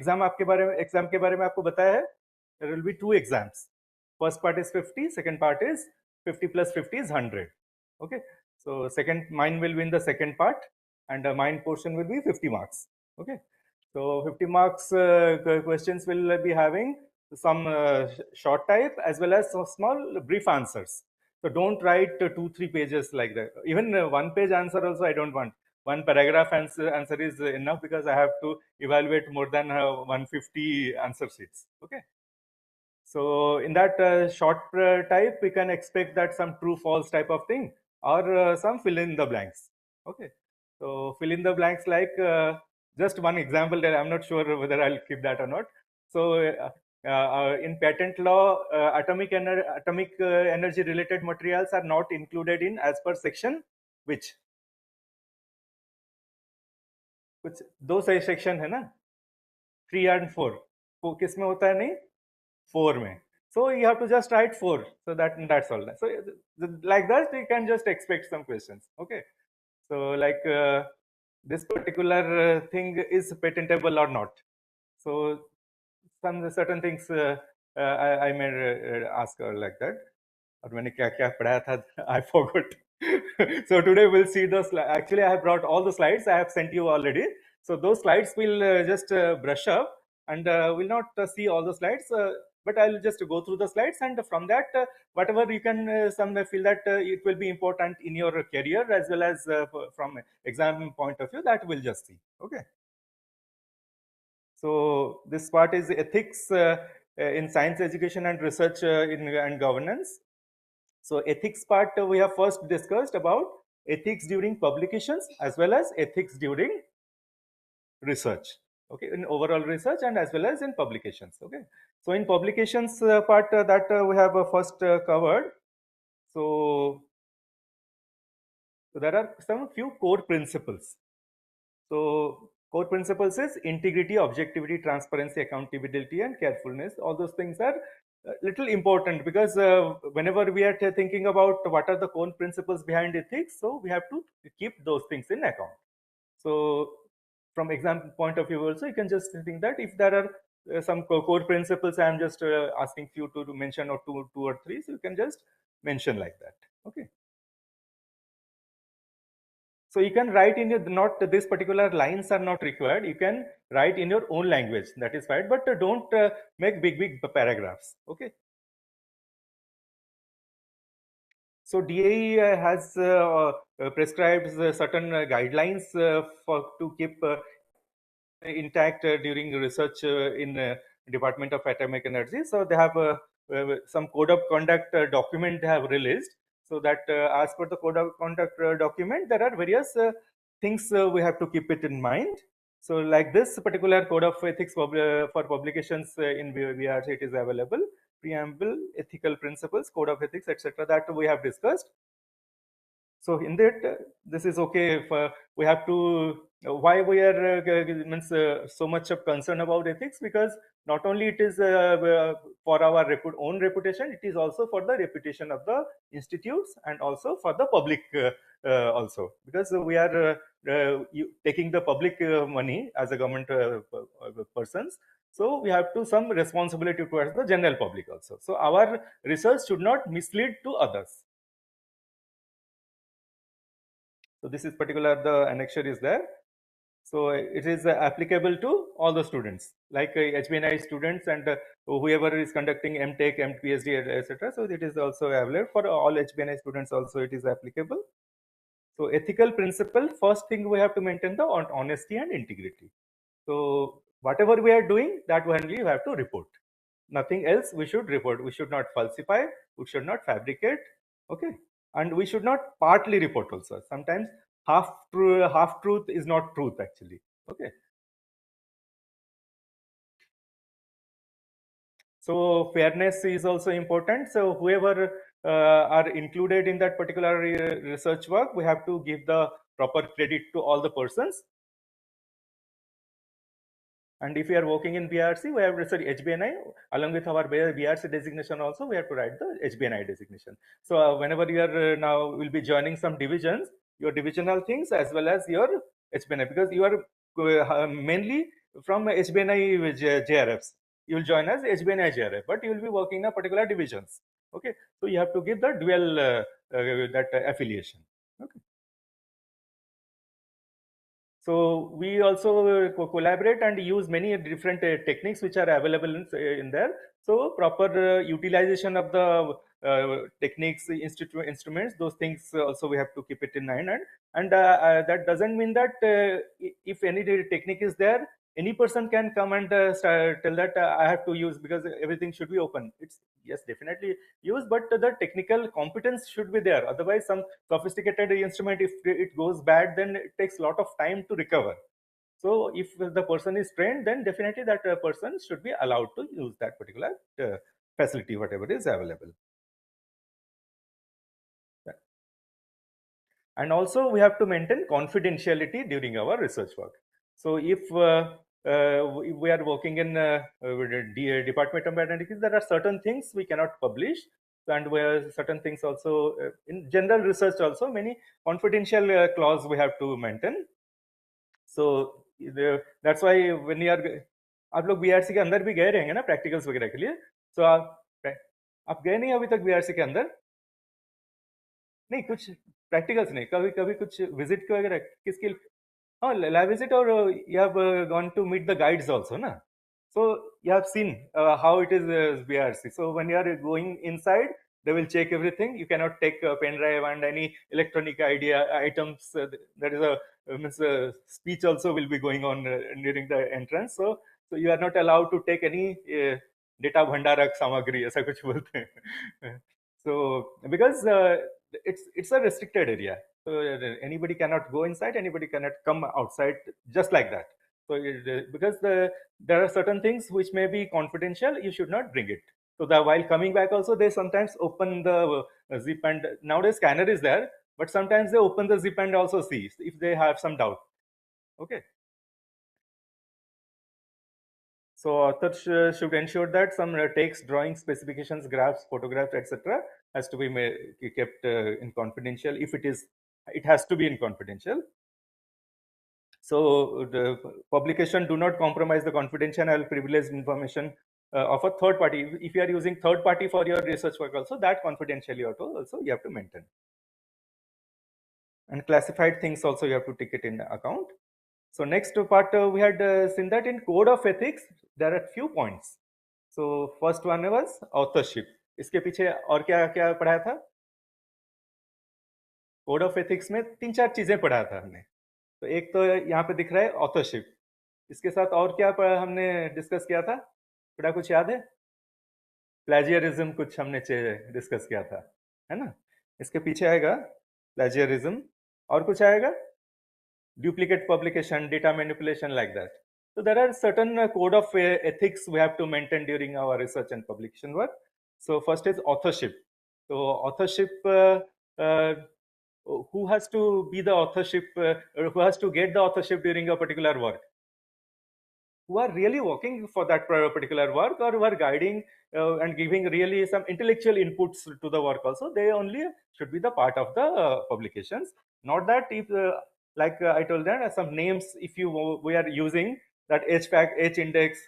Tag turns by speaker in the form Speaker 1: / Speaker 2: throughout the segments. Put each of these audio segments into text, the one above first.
Speaker 1: Exam के बारे में आपको बताया है. There will be 2 exams. First part is 50, second part is 50 plus 50 is 100. Okay, so mine will be in the second part, and mine portion will be 50 marks. Okay, so 50 marks questions will be having some short type as well as some small brief answers. So don't write 2-3 pages like that. Even 1-page answer also I don't want. One paragraph answer is enough, because I have to evaluate more than 150 answer sheets. Okay. So in that short type, we can expect that some true false type of thing, or some fill in the blanks. Okay. So fill in the blanks, like just one example that I'm not sure whether I'll keep that or not. So in patent law, atomic energy related materials are not included in as per section which? कुछ दो सही section है ना, 3 and 4. वो किस में होता है? नहीं, 4 में. So you have to just write 4. So that's all. So like that you can just expect some questions. Okay. So like this particular thing is patentable or not. So some certain things I may ask her like that. और मैंने क्या क्या पढ़ाया था, I forgot. So today we'll see the actually I have brought all the slides I have sent you already. So those slides will just brush up, and will not see all the slides, but I'll just go through the slides, and from that whatever you can some feel that it will be important in your career as well as from exam point of view, that we'll just see. Okay. So this part is ethics in science education and research and governance. So ethics part we have first discussed about ethics during publications as well as ethics during research. Okay, in overall research and as well as in publications. Okay, so in publications part that we have first covered. So there are some few core principles. So core principles is integrity, objectivity, transparency, accountability, and carefulness. All those things are little important, because whenever we are thinking about what are the core principles behind ethics, so we have to keep those things in account. So from exam point of view also, you can just think that if there are some core principles, I am just asking you to mention, or two or three, so you can just mention like that. Okay. So you can write in your, not this particular lines are not required. You can write in your own language. That is fine, but don't make big paragraphs. Okay. So DAE has prescribed certain guidelines for to keep intact during research in Department of Atomic Energy. So they have some code of conduct document they have released. So that as per the code of conduct document, there are various things we have to keep it in mind. So like this particular code of ethics for publications in VRC, it is available. Preamble, ethical principles, code of ethics, etc. That we have discussed. So in that, this is okay if we have to, why we are means so much of concern about ethics, because not only it is for our own reputation, it is also for the reputation of the institutes and also for the public also, because we are taking the public money as a government persons. So we have to some responsibility towards the general public also. So our research should not mislead to others. So this is particular, the annexure is there. So it is applicable to all the students, like HBNI students and whoever is conducting MTech, MPhD, etc. So it is also available for all HBNI students. Also, it is applicable. So ethical principle, first thing we have to maintain the honesty and integrity. So whatever we are doing, that only you have to report. Nothing else we should report. We should not falsify. We should not fabricate. Okay, and we should not partly report also. Sometimes half truth is not truth actually. Okay. So fairness is also important. So whoever are included in that particular research work, we have to give the proper credit to all the persons. And if we are working in BRC, we have HBNI along with our BRC designation also, we have to write the HBNI designation. So whenever you are now will be joining some divisions, your divisional things as well as your HBNI, because you are mainly from HBNI JRFs. You will join as HBNI JRF, but you will be working in a particular divisions. Okay, so you have to give the dual that affiliation. Okay. So we also collaborate and use many different techniques which are available in there. So proper utilization of the techniques, instruments, those things also we have to keep it in mind. And that doesn't mean that if any technique is there, any person can come and tell that I have to use, because everything should be open. It's yes, definitely use, but the technical competence should be there. Otherwise, some sophisticated instrument, if it goes bad, then it takes a lot of time to recover. So if the person is trained, then definitely that person should be allowed to use that particular facility, whatever is available. And also we have to maintain confidentiality during our research work. So if we are working in department of mathematics, there are certain things we cannot publish, and where certain things also in general research also many confidential clause we have to maintain. So that's why when you are, आप लोग BRC के अंदर भी गए रहेंगे ना practicals वगैरह के लिए. So आप गए नहीं अभी तक बीआरसी के अंदर? नहीं, कुछ प्रैक्टिकल्स नहीं, कभी कभी कुछ विजिट वगैरह किसके? हाँ, लैब विजिट, और you have gone to meet the guides also ना. So you have seen how it is BRC. So when you are going inside, they will check everything. You cannot take a pen drive and any electronic idea items. There is a means speech also will be going on during the entrance. So you are not allowed to take any data bhandarak samagri, ऐसा कुछ बोलते हैं. So because it's a restricted area, so anybody cannot go inside, anybody cannot come outside just like that. So because there are certain things which may be confidential, you should not bring it. So that while coming back also, they sometimes open the zip, and nowadays scanner is there, but sometimes they open the zip and also see if they have some doubt. Okay. So authors should ensure that some text, drawings, specifications, graphs, photographs, etc. has to be kept in confidential. If it has to be in confidential. So the publication do not compromise the confidential and privileged information of a third party. If you are using third party for your research work also, that confidentially also you have to maintain. And classified things also you have to take it in account. So next part we had seen that in code of ethics there are few points. So first one was authorship. इसके पीछे और क्या क्या पढ़ाया था? Code of ethics में 3-4 चीजें पढ़ा था हमने. तो एक तो यहाँ पे दिख रहा है ऑथरशिप. इसके साथ और क्या हमने डिस्कस किया था? थोड़ा कुछ याद है? प्लेजियरिज्म कुछ हमने डिस्कस किया था, है ना? इसके पीछे आएगा प्लेजियरिज्म, और कुछ आएगा duplicate publication, data manipulation, like that. So there are certain code of ethics we have to maintain during our research and publication work. So first is authorship. So authorship, who has to be the authorship, or who has to get the authorship during a particular work? Who are really working for that particular work, or who are guiding and giving really some intellectual inputs to the work also, they only should be the part of the publications. Not that if like I told them some names, if we are using that H index,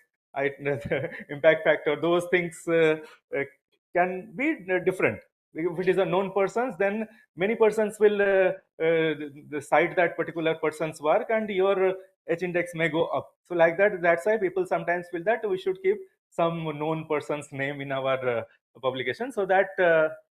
Speaker 1: impact factor, those things can be different. If it is a known persons, then many persons will cite that particular person's work, and your H index may go up. So like that, that's why people sometimes feel that we should keep some known person's name in our publication, so that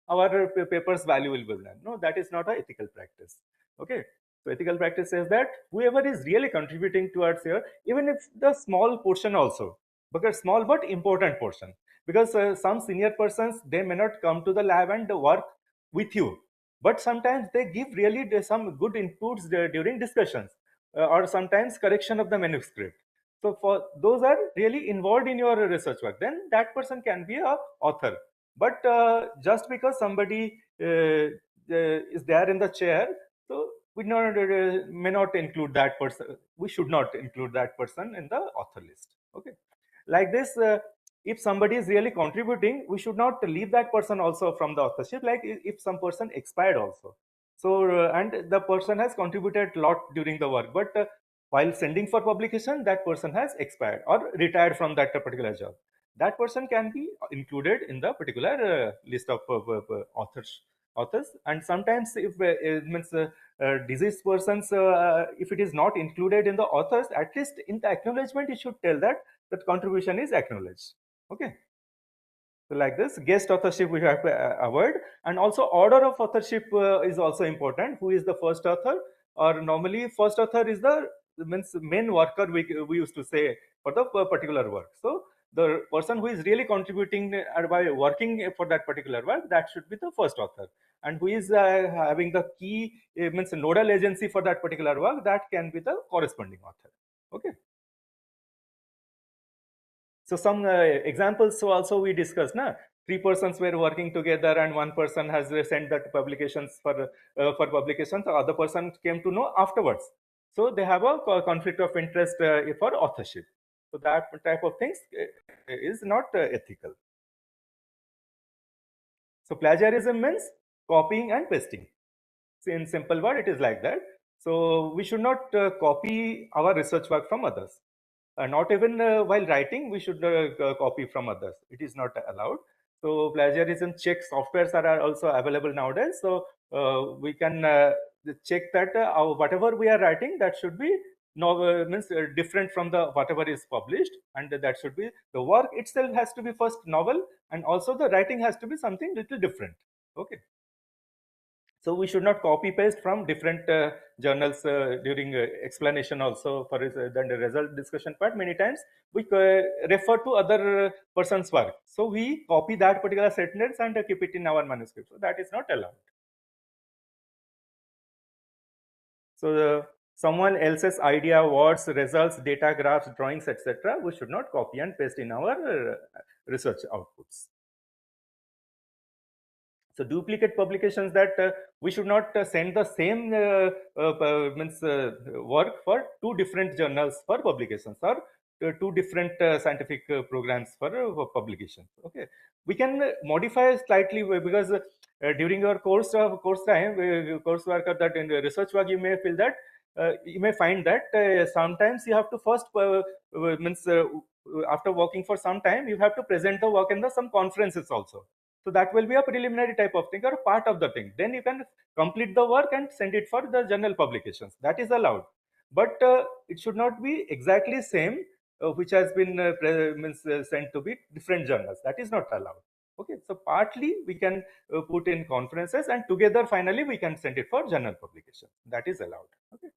Speaker 1: our paper's value will be there. No, that is not an ethical practice. Okay. So ethical practice says that whoever is really contributing towards here, even if the small portion also, because small but important portion, because some senior persons, they may not come to the lab and work with you, but sometimes they give really some good inputs during discussions, or sometimes correction of the manuscript. So for those are really involved in your research work, then that person can be a author. But just because somebody is there in the chair, so we may not include that person. We should not include that person in the author list. Okay, like this. If somebody is really contributing, we should not leave that person also from the authorship. Like if some person expired also, so and the person has contributed a lot during the work, but While sending for publication, that person has expired or retired from that particular job. That person can be included in the particular list of authors. And sometimes if it means deceased persons, if it is not included in the authors, at least in the acknowledgement you should tell that that contribution is acknowledged. Okay. So like this, guest authorship we have to avoid, and also order of authorship is also important. Who is the first author? Or normally, first author is the means main worker we used to say for the particular work. So the person who is really contributing by working for that particular work, that should be the first author, and who is having the key means nodal agency for that particular work, that can be the corresponding author. Okay. So some examples also we discussed. Na? Three persons were working together and one person has sent that publications for publications. The other person came to know afterwards. So they have a conflict of interest for authorship. So that type of things is not ethical. So plagiarism means copying and pasting. So in simple word, it is like that. So we should not copy our research work from others. Not even while writing, we should copy from others. It is not allowed. So plagiarism check softwares are also available nowadays. So we can check that whatever we are writing, that should be means different from the whatever is published, and that should be the work itself has to be first novel, and also the writing has to be something little different. Okay. So we should not copy paste from different journals during explanation also for then the result discussion part. Many times we refer to other person's work. So we copy that particular sentence and keep it in our manuscript. So that is not allowed. So someone else's idea, words, results, data, graphs, drawings, etc. we should not copy and paste in our research outputs. So duplicate publications, that we should not send the same means work for two different journals for publications, or two different scientific programs for publication. Okay, we can modify slightly because during your course time course work, that in the research work you may feel that you may find that sometimes you have to first means after working for some time you have to present the work in the some conferences also. So that will be a preliminary type of thing or a part of the thing. Then you can complete the work and send it for the journal publications. That is allowed. But it should not be exactly same which has been means, sent to be different journals. That is not allowed. Okay, so partly we can put in conferences, and together finally we can send it for journal publication. That is allowed. Okay.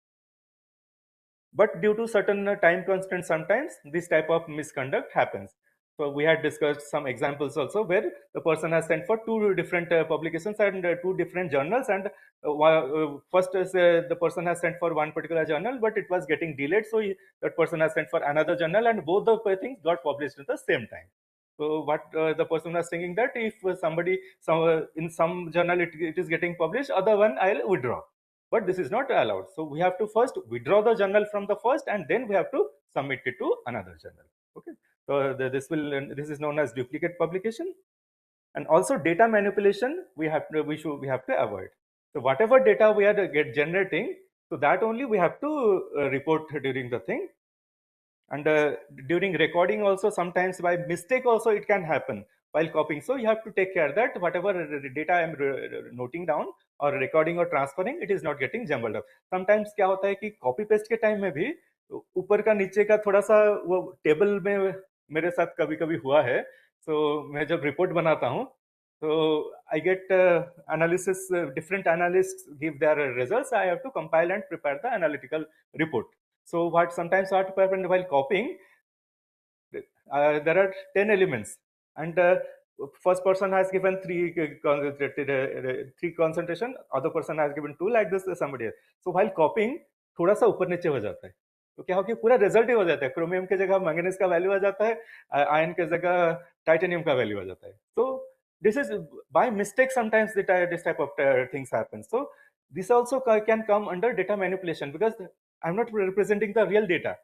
Speaker 1: But due to certain time constraints, sometimes this type of misconduct happens. So we had discussed some examples also where the person has sent for two different publications and two different journals, and first is, the person has sent for one particular journal, but it was getting delayed, so that person has sent for another journal, and both the things got published at the same time. So what the person was thinking, that if somebody in some journal it is getting published, other one I'll withdraw, but this is not allowed. So we have to first withdraw the journal from the first, and then we have to submit it to another journal. Okay. So this is known as duplicate publication. And also data manipulation we have to avoid. So whatever data we are generating, so that only we have to report during the thing. And during recording also, sometimes by mistake also it can happen while copying. So you have to take care that whatever data I am noting down or recording or transferring, it is not getting jumbled up. Sometimes क्या होता है कि copy paste के time में भी ऊपर का नीचे का थोड़ा सा वो टेबल में मेरे साथ कभी कभी हुआ है. So मैं जब रिपोर्ट बनाता हूँ, so I get analysis, different analysts give their results. I have to compile and prepare the analytical report. So what sometimes what happens while copying, there are 10 elements, and first person has given three concentration, other person has given two, like this somebody else. So while copying थोड़ा सा ऊपर नीचे हो जाता है, तो क्या हो कि पूरा रिजल्ट ही हो जाता है. क्रोमियम की जगह मैंगनीज का वैल्यू आ जाता है, आयन की जगह टाइटेनियम का वैल्यू आ जाता है. So this is by mistake sometimes this type of things happen. So this also can come under data manipulation, because I'm not representing the real data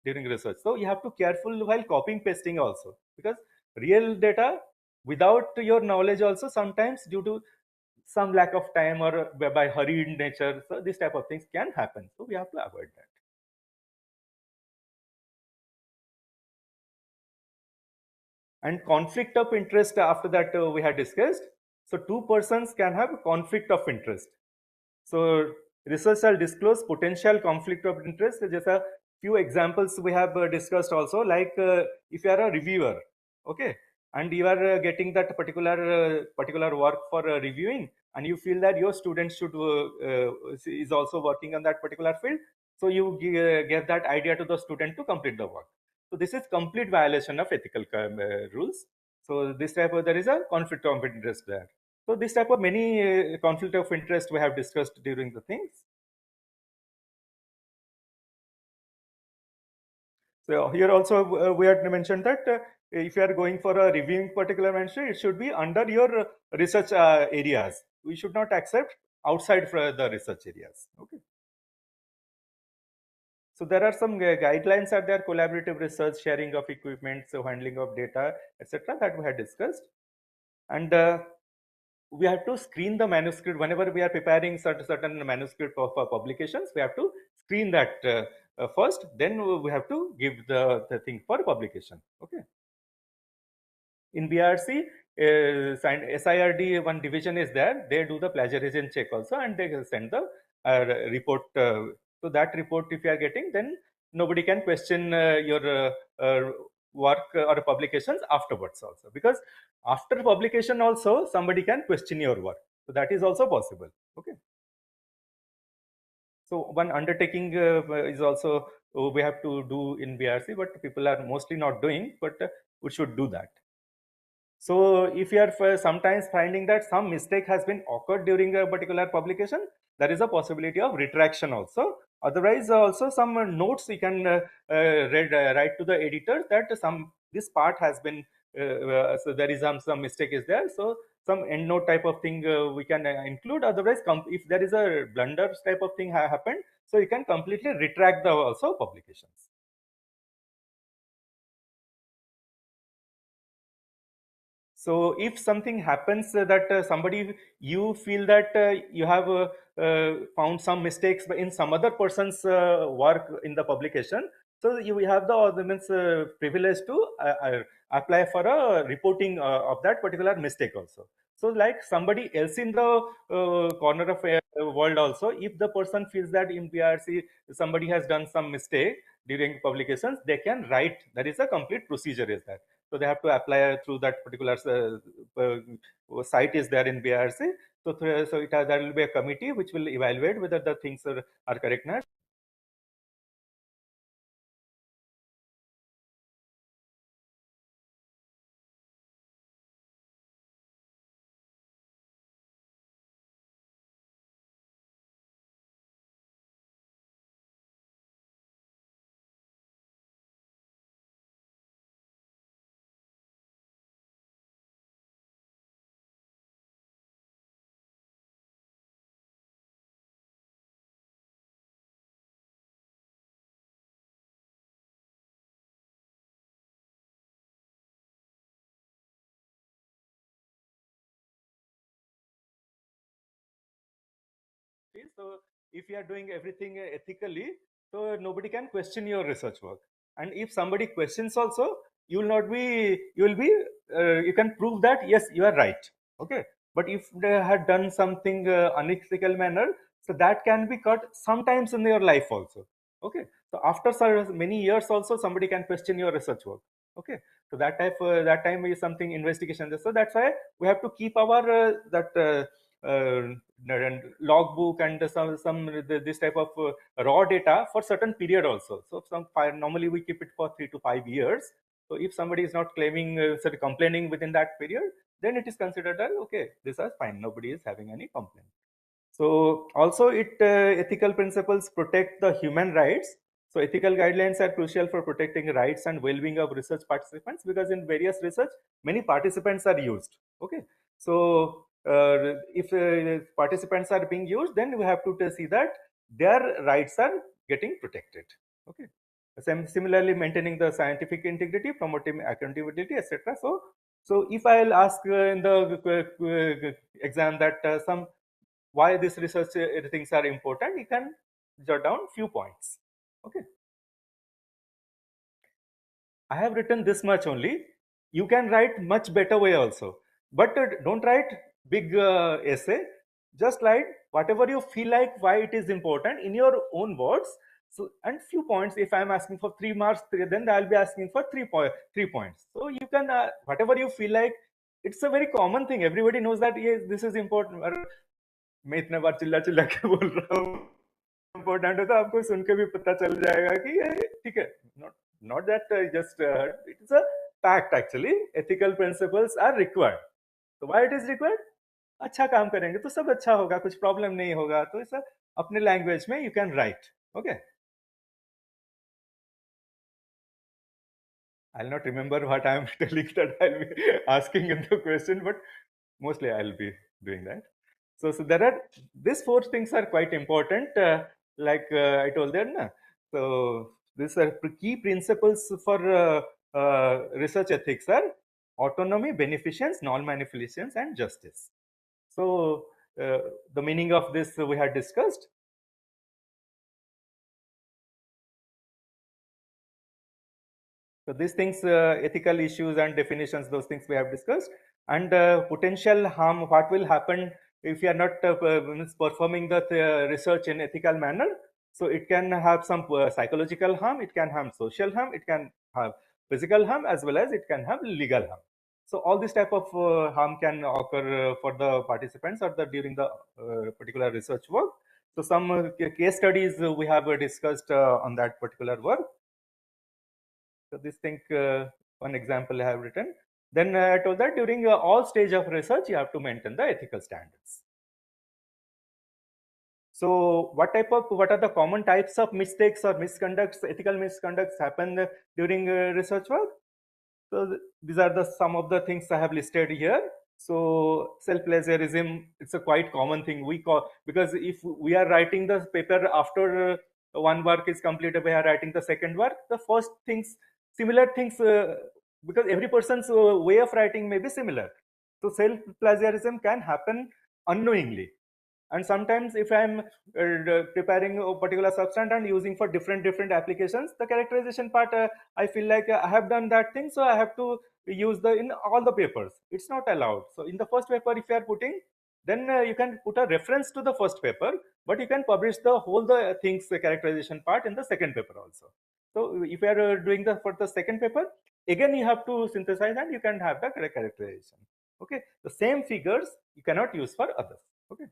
Speaker 1: during research. So you have to careful while copying pasting also, because real data without your knowledge also, sometimes due to some lack of time or by hurried nature, so this type of things can happen. So we have to avoid that. And conflict of interest, after that we had discussed. So two persons can have conflict of interest. So research shall disclose potential conflict of interest. Just a few examples we have discussed also, like if you are a reviewer, okay, and you are getting that particular work for reviewing, and you feel that your student should is also working on that particular field, so you give that idea to the student to complete the work. So this is complete violation of ethical rules. So this type of, there is a conflict of interest there. So this type of many conflict of interest we have discussed during the things. So here also we had mentioned that if you are going for a reviewing particular mention, it should be under your research areas. We should not accept outside for the research areas. Okay. So there are some guidelines are there: collaborative research, sharing of equipment, so handling of data, etc. That we had discussed. And we have to screen the manuscript whenever we are preparing certain manuscript for publications. We have to screen that first, then we have to give the thing for publication. Okay. In BRC, SIRD one division is there. They do the plagiarism check also, and they send the report. So that report, if you are getting, then nobody can question your work or publications afterwards also, because after publication also somebody can question your work. So that is also possible. Okay. So one undertaking is also we have to do in BRC, but people are mostly not doing. But we should do that. So if you are sometimes finding that some mistake has been occurred during a particular publication, there is a possibility of retraction also. Otherwise, also some notes you can write to the editor that some this part has been so there is some mistake is there. So some end note type of thing we can include. Otherwise, if there is a blunder type of thing happened, so you can completely retract the also publications. So if something happens that somebody you feel that you have found some mistakes in some other person's work in the publication, so you have the means privilege to apply for a reporting of that particular mistake also. So like somebody else in the corner of world also, if the person feels that in BRC somebody has done some mistake during publications, they can write. There is a complete procedure is that, so they have to apply through that particular site is there in BRC. So, there will be a committee which will evaluate whether the things are correct. So if you are doing everything ethically, so nobody can question your research work. And if somebody questions also, you will not be, you will be, you can prove that yes, you are right. Okay. But if they had done something unethical manner, so that can be cut sometimes in your life also. Okay. So after many years also, somebody can question your research work. Okay. So that time is something investigation. So that's why we have to keep our that and logbook and this type of raw data for certain period also. So normally we keep it for 3 to 5 years. So if somebody is not claiming complaining within that period, then it is considered that okay, this is fine, nobody is having any complaint. So also ethical principles protect the human rights. So ethical guidelines are crucial for protecting rights and well-being of research participants, because in various research many participants are used. Okay. So if participants are being used, then we have to see that their rights are getting protected. Okay. Similarly, maintaining the scientific integrity, promoting accountability, etc. So if I'll ask in the exam that some why this research things are important, you can jot down few points. Okay. I have written this much only. you can write much better way also. But don't write big essay. Just write whatever you feel like why it is important in your own words. So, and few points. If I'm asking for 3 marks, then I'll be asking for 3 points. So you can whatever you feel like. It's a very common thing. Everybody knows that yes, this is important. मैं इतने बार चिल्ला चिल्ला के बोल रहा हूँ important है तो आपको सुन के भी पता चल जाएगा कि ये ठीक है not not that just it is a fact actually ethical principles are required तो व्हाई इट इज रिक्वायर्ड अच्छा काम करेंगे तो सब अच्छा होगा कुछ प्रॉब्लम नहीं होगा तो इस अपने लैंग्वेज में you can write okay I'll not remember what I'm telling that I'll be asking in the question, but mostly I'll be doing that. So there are these four things are quite important. I told them, na? So these are key principles for research ethics are autonomy, beneficence, non-manipulations, and justice. So the meaning of this we had discussed. So these things, ethical issues and definitions, those things we have discussed, and potential harm. What will happen if you are not performing the research in ethical manner? So it can have some psychological harm, it can have social harm, it can have physical harm, as well as it can have legal harm. So all this type of harm can occur for the participants or the during the particular research work. So some case studies we have discussed on that particular work. So this thing, one example I have written. Then I told that during all stage of research, you have to maintain the ethical standards. So what are the common types of mistakes or misconducts, ethical misconducts happen during research work? So these are the some of the things I have listed here. So self-plagiarism, it's a quite common thing we call, because if we are writing the paper after one work is completed, we are writing the second work, the first things, similar things, because every person's way of writing may be similar. So self-plagiarism can happen unknowingly. And sometimes if I'm preparing a particular substance and using for different applications, the characterization part, I feel like I have done that thing, so I have to use the in all the papers. It's not allowed. So in the first paper, if you are putting, then you can put a reference to the first paper, but you can publish the whole the things, the characterization part in the second paper also. So if you are doing the for the second paper, again you have to synthesize and you can have the correct characterization. Okay, the same figures you cannot use for others. Okay.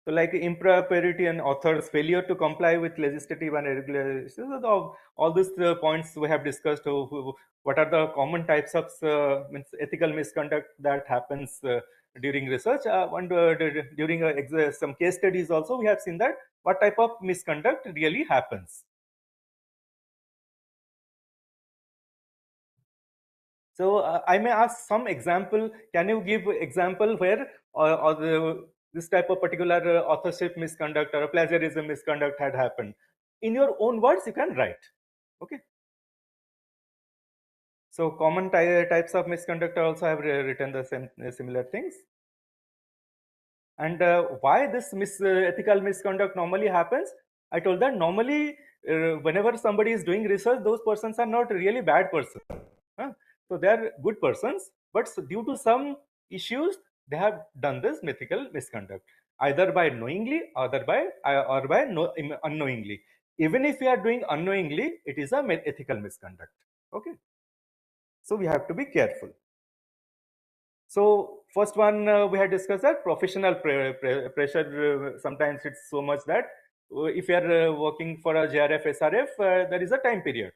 Speaker 1: So like impropriety and authors failure to comply with legislative and regulations, all these points we have discussed. What are the common types of ethical misconduct that happens during research? And during some case studies also, we have seen that what type of misconduct really happens. So I may ask some example. Can you give example where this type of particular authorship misconduct or plagiarism misconduct had happened? In your own words, you can write. Okay. So common types of misconduct also have written the same similar things. And why this ethical misconduct normally happens? I told that normally whenever somebody is doing research, those persons are not really bad persons. Huh? So they are good persons, but due to some issues, they have done this ethical misconduct, either by knowingly, or by unknowingly. Even if you are doing unknowingly, it is a ethical misconduct. Okay, so we have to be careful. So first one we had discussed that professional pressure. Sometimes it's so much that if you are working for a JRF, SRF, there is a time period.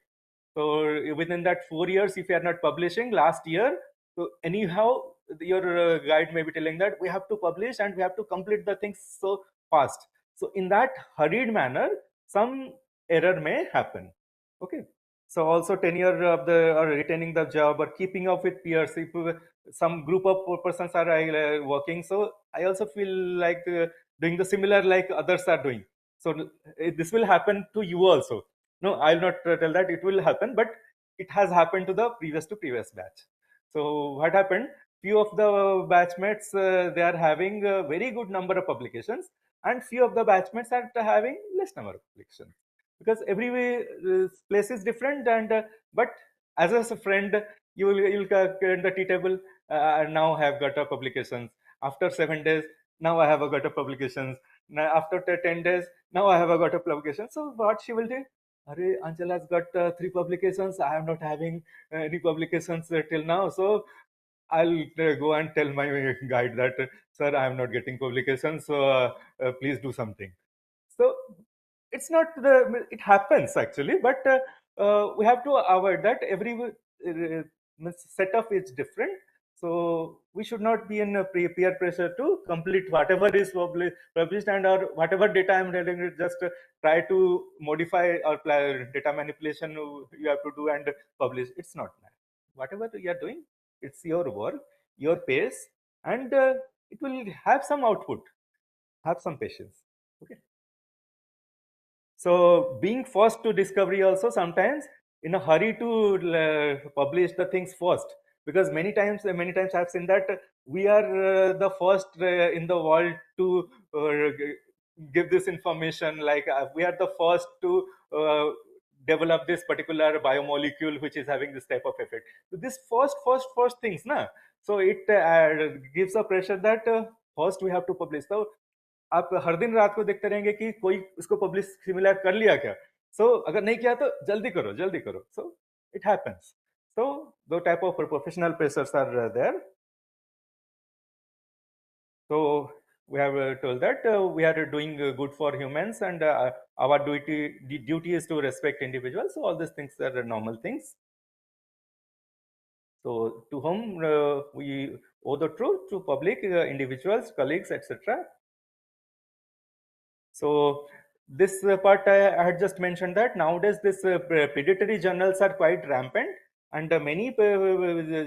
Speaker 1: So within that 4 years, if you are not publishing last year, so anyhow your guide may be telling that we have to publish and we have to complete the things so fast. So in that hurried manner, some error may happen. Okay. So also tenure of the or retaining the job or keeping up with peers. If some group of persons are working, so I also feel like doing the similar like others are doing. So this will happen to you also. No, I'll not tell that it will happen, but it has happened to the previous batch. So what happened? Few of the batchmates they are having a very good number of publications, and few of the batchmates are having less number of publications, because every place is different. And but as a friend, you'll in the tea table. Now I have got a publications. After 7 days, now I have got a publications. Now after 10 days, now I have got a publication. So what she will do? Arey, Anchal has got three publications. I am not having any publications till now. So I'll go and tell my guide that, sir, I am not getting publications. So please do something. So it's not the it happens actually, but we have to avoid that. Every setup is different, so we should not be in a peer pressure to complete whatever is published, and or whatever data I'm reading, just try to modify or data manipulation you have to do and publish. It's not that. Whatever you are doing, it's your work, your pace, and it will have some output. Have some patience. Okay. So being first to discovery also sometimes in a hurry to publish the things first, because many times I've seen that we are the first in the world to give this information, like we are the first to develop this particular biomolecule which is having this type of effect. So this first things na, so it gives a pressure that first we have to publish. So आप हर दिन रात को देखते रहेंगे कि कोई इसको publish similar कर लिया क्या. सो अगर नहीं किया तो जल्दी करो. So it happens. So the type of professional pressures are there. So we have told that we are doing good for humans, and our duty is to respect individuals. So all these things are normal things. So to whom we owe the truth? To public, individuals, colleagues, etc. So this part I had just mentioned that nowadays this predatory journals are quite rampant, and many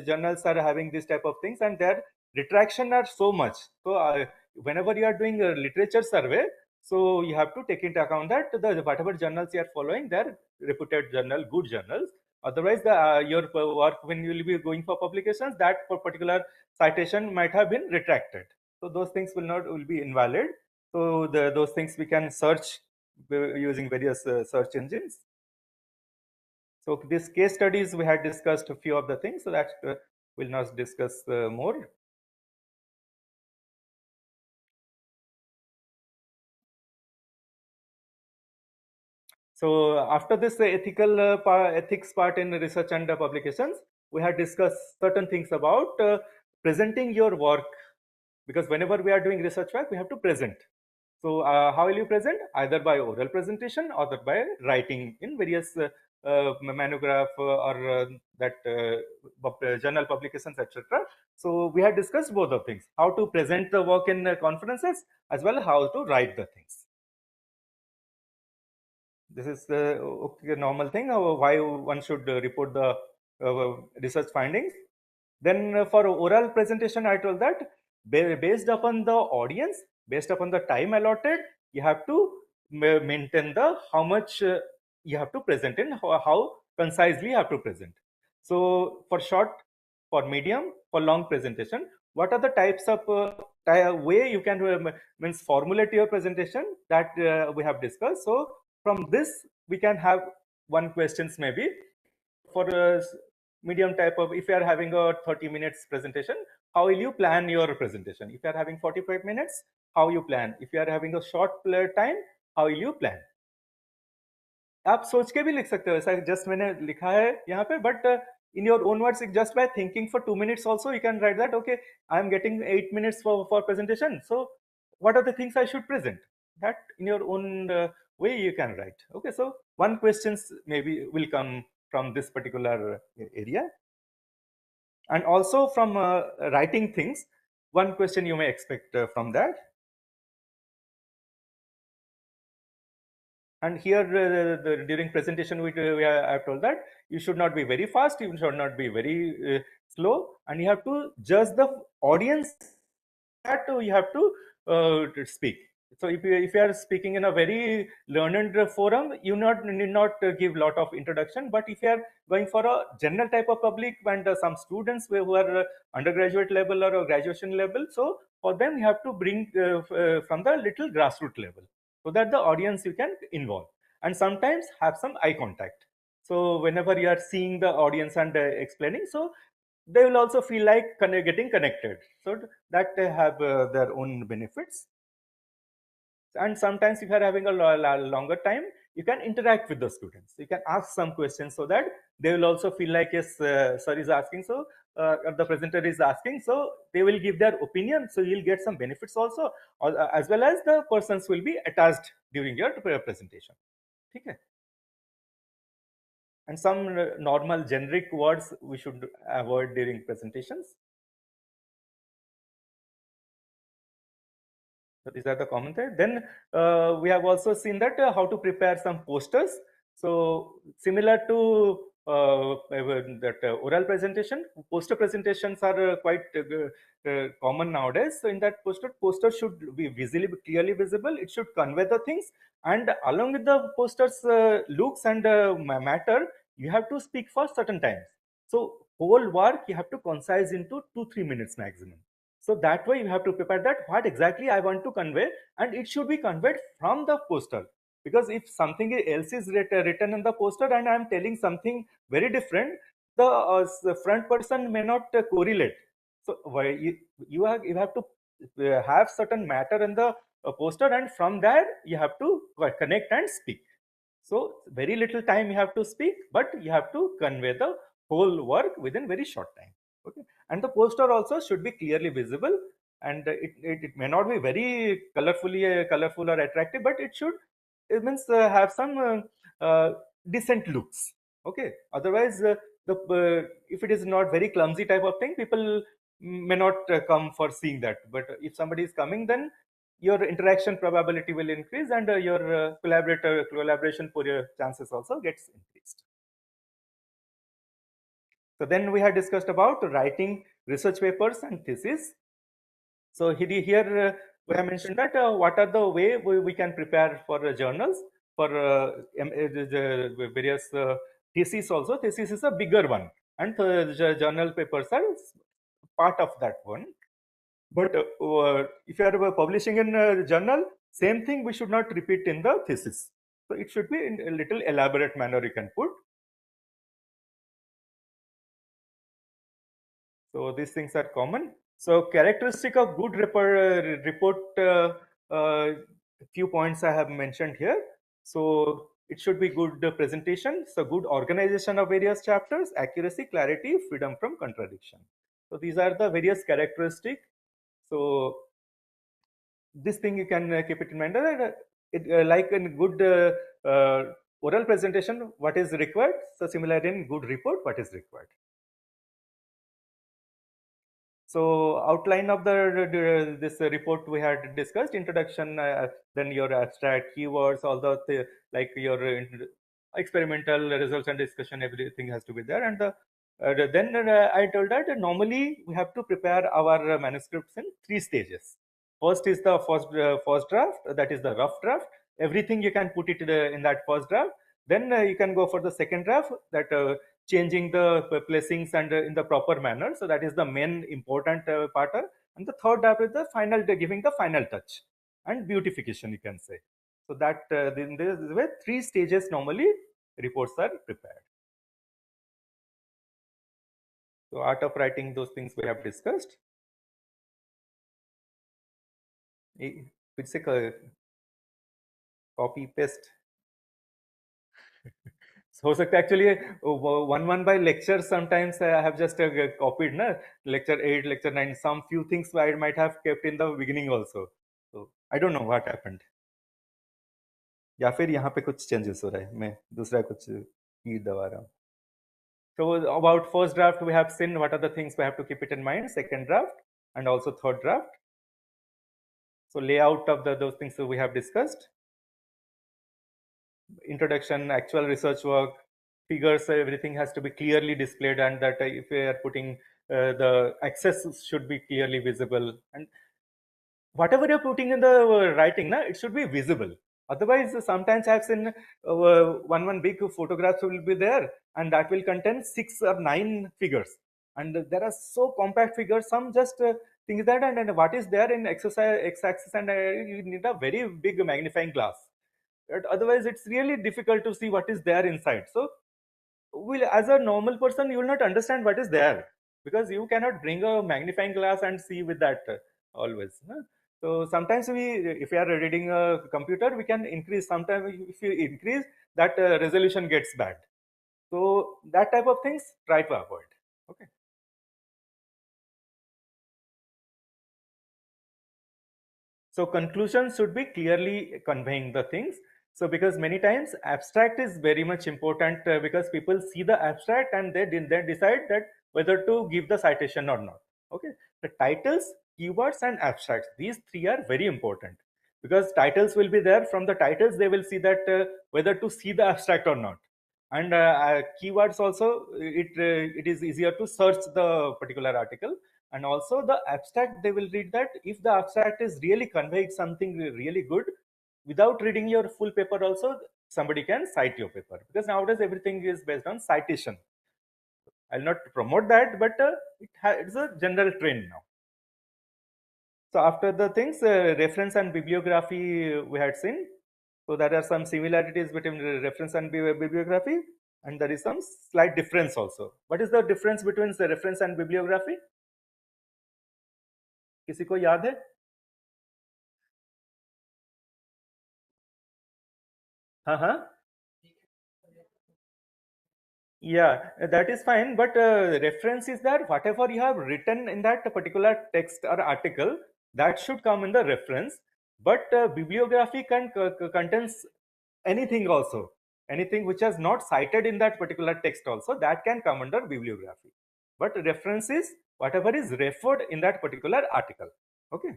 Speaker 1: journals are having this type of things, and their retraction are so much. So whenever you are doing a literature survey, so you have to take into account that the whatever journals you are following, they're reputed journal, good journals. Otherwise, your work, when you will be going for publications, that for particular citation might have been retracted. So those things will be invalid. So those things we can search using various search engines. So these case studies, we had discussed a few of the things, so that we'll not discuss more. So after this ethical ethics part in research and publications, we had discussed certain things about presenting your work, because whenever we are doing research work, we have to present. So how will you present? Either by oral presentation or by writing in various monograph or that journal publications, etc. So we had discussed both of things: how to present the work in conferences, as well as how to write the things. This is a normal thing. Why one should report the research findings. Then for oral presentation, I told that based upon the audience, based upon the time allotted, you have to maintain the how much you have to present in, how concisely you have to present. So for short, for medium, for long presentation, what are the types of way you can means formulate your presentation, that we have discussed. So from this we can have one questions maybe for a medium type of, if you are having a 30 minutes presentation, how will you plan your presentation? If you are having 45 minutes, how you plan? If you are having a short time, how will you plan? आप सोच के भी लिख सकते हो, ऐसा just मैंने लिखा है यहाँ पे, but in your own words, just by thinking for 2 minutes also, you can write that, okay, I'm getting 8 minutes for presentation, so what are the things I should present? That in your own way you can write. Okay, so one questions maybe will come from this particular area, and also from writing things, one question you may expect from that. And here during presentation we are told that you should not be very fast, you should not be very slow, and you have to judge the audience that you have to speak. So if you are speaking in a very learned forum, you need not give lot of introduction. But if you are going for a general type of public, and some students who are undergraduate level or graduation level, so for them you have to bring from the little grassroots level, so that the audience you can involve, and sometimes have some eye contact. So whenever you are seeing the audience and explaining, so they will also feel like getting connected. So that have their own benefits. And sometimes if you are having a longer time, you can interact with the students, you can ask some questions, so that they will also feel like, yes, sir is asking, so the presenter is asking, so they will give their opinion, so you'll get some benefits also, as well as the persons will be attached during your presentation. Okay. And some normal generic words we should avoid during presentations. So these are the common things. Then we have also seen that how to prepare some posters. So similar to that oral presentation, poster presentations are quite common nowadays. So in that poster should be visibly clearly visible. It should convey the things, and along with the posters looks and matter, you have to speak for certain times. So whole work you have to concise into 2-3 minutes maximum. So that way you have to prepare that what exactly I want to convey, and it should be conveyed from the poster. Because if something else is written in the poster and I am telling something very different, the front person may not correlate. So you have to have certain matter in the poster, and from there you have to connect and speak. So very little time you have to speak, but you have to convey the whole work within very short time. Okay, and the poster also should be clearly visible, and it may not be very colorful or attractive, but it means have some decent looks. Okay, otherwise if it is not very clumsy type of thing, people may not come for seeing that. But if somebody is coming, then your interaction probability will increase, and your collaboration for your chances also gets increased. So then we had discussed about writing research papers and thesis. So here we have mentioned that what are the way we can prepare for journals for the various thesis also. Thesis is a bigger one, and journal papers are part of that one. But if you are publishing in a journal, same thing we should not repeat in the thesis. So it should be in a little elaborate manner you can put. So these things are common. So characteristic of good report, few points I have mentioned here. So it should be good presentation, so good organization of various chapters, accuracy, clarity, freedom from contradiction. So these are the various characteristic. So this thing you can keep it in mind. Like in good oral presentation, what is required? So similar in good report, what is required? So outline of the this report we had discussed: introduction, then your abstract keywords, all like your experimental results and discussion, everything has to be there. And then I told that normally we have to prepare our manuscripts in 3 stages. First is the first draft, that is the rough draft. Everything you can put it in that first draft. Then you can go for the second draft, that changing the placings and in the proper manner. So that is the main important part. And the third draft is the final, giving the final touch and beautification, you can say. So that in this way, 3 stages normally reports are prepared. So art of writing, those things we have discussed. It's a copy paste. हो सकता है actually one by lecture sometimes I have just copied na lecture 8 lecture 9 some few things I might have kept in the beginning also, so I don't know what happened, या फिर यहाँ पे कुछ changes हो रहा है, मैं दूसरा कुछ की दबा रहा हूँ. So about first draft we have seen what are the things we have to keep it in mind, second draft and also third draft. So layout of those things we have discussed: introduction, actual research work, figures, everything has to be clearly displayed, and that if we are putting the access should be clearly visible, and whatever you're putting in the writing, na, it should be visible. Otherwise, sometimes I've seen one big photographs will be there, and that will contain 6 or 9 figures, and there are so compact figures. Some just things that, and what is there in x-axis, and you need a very big magnifying glass. Otherwise, it's really difficult to see what is there inside. So will, as a normal person, you will not understand what is there, because you cannot bring a magnifying glass and see with that always, huh? So sometimes we, if we are reading a computer, we can increase. Sometimes if you increase, that resolution gets bad. So that type of things, try to avoid. Okay. So conclusion should be clearly conveying the things. So because many times abstract is very much important, because people see the abstract and they then decide that whether to give the citation or not. Okay. The titles, keywords and abstracts, these three are very important, because titles will be there. From the titles they will see that whether to see the abstract or not. And keywords also, it is easier to search the particular article. And also the abstract, they will read that if the abstract is really conveying something really good, without reading your full paper also, somebody can cite your paper, because nowadays everything is based on citation. I'll not promote that, but it's a general trend now. So after the things, reference and bibliography, we had seen. So there are some similarities between reference and bibliography, and there is some slight difference also. What is the difference between the reference and bibliography? किसी को याद है? हाँ हाँ. Yeah, that is fine. But reference is that whatever you have written in that particular text or article, that should come in the reference. But bibliography contains anything also, anything which is not cited in that particular text also, that can come under bibliography. But reference is whatever is referred in that particular article. Okay.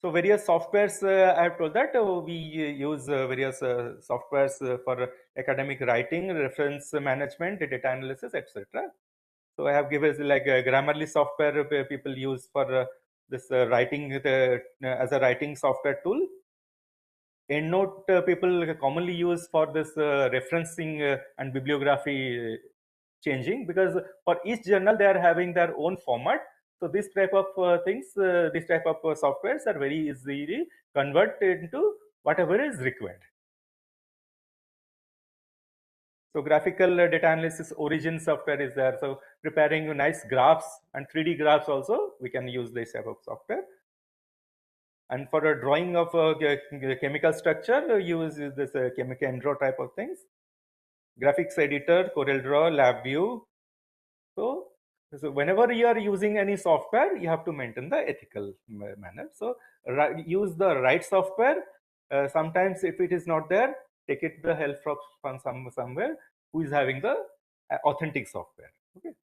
Speaker 1: So various softwares, I have told that we use various softwares for academic writing, reference management, data analysis, etc. So I have given like Grammarly software people use for this writing as a writing software tool. EndNote people commonly use for this referencing and bibliography changing, because for each journal they are having their own format. So this type of things, this type of softwares are very easily converted into whatever is required. So graphical data analysis origin software is there. So preparing nice graphs and 3D graphs also, we can use this type of software. And for a drawing of chemical structure, use this chemical type of things. Graphics editor, CorelDRAW, LabVIEW. So, so whenever you are using any software, you have to maintain the ethical manner. So use the right software. Sometimes if it is not there, take it the help from somewhere who is having the authentic software. Okay.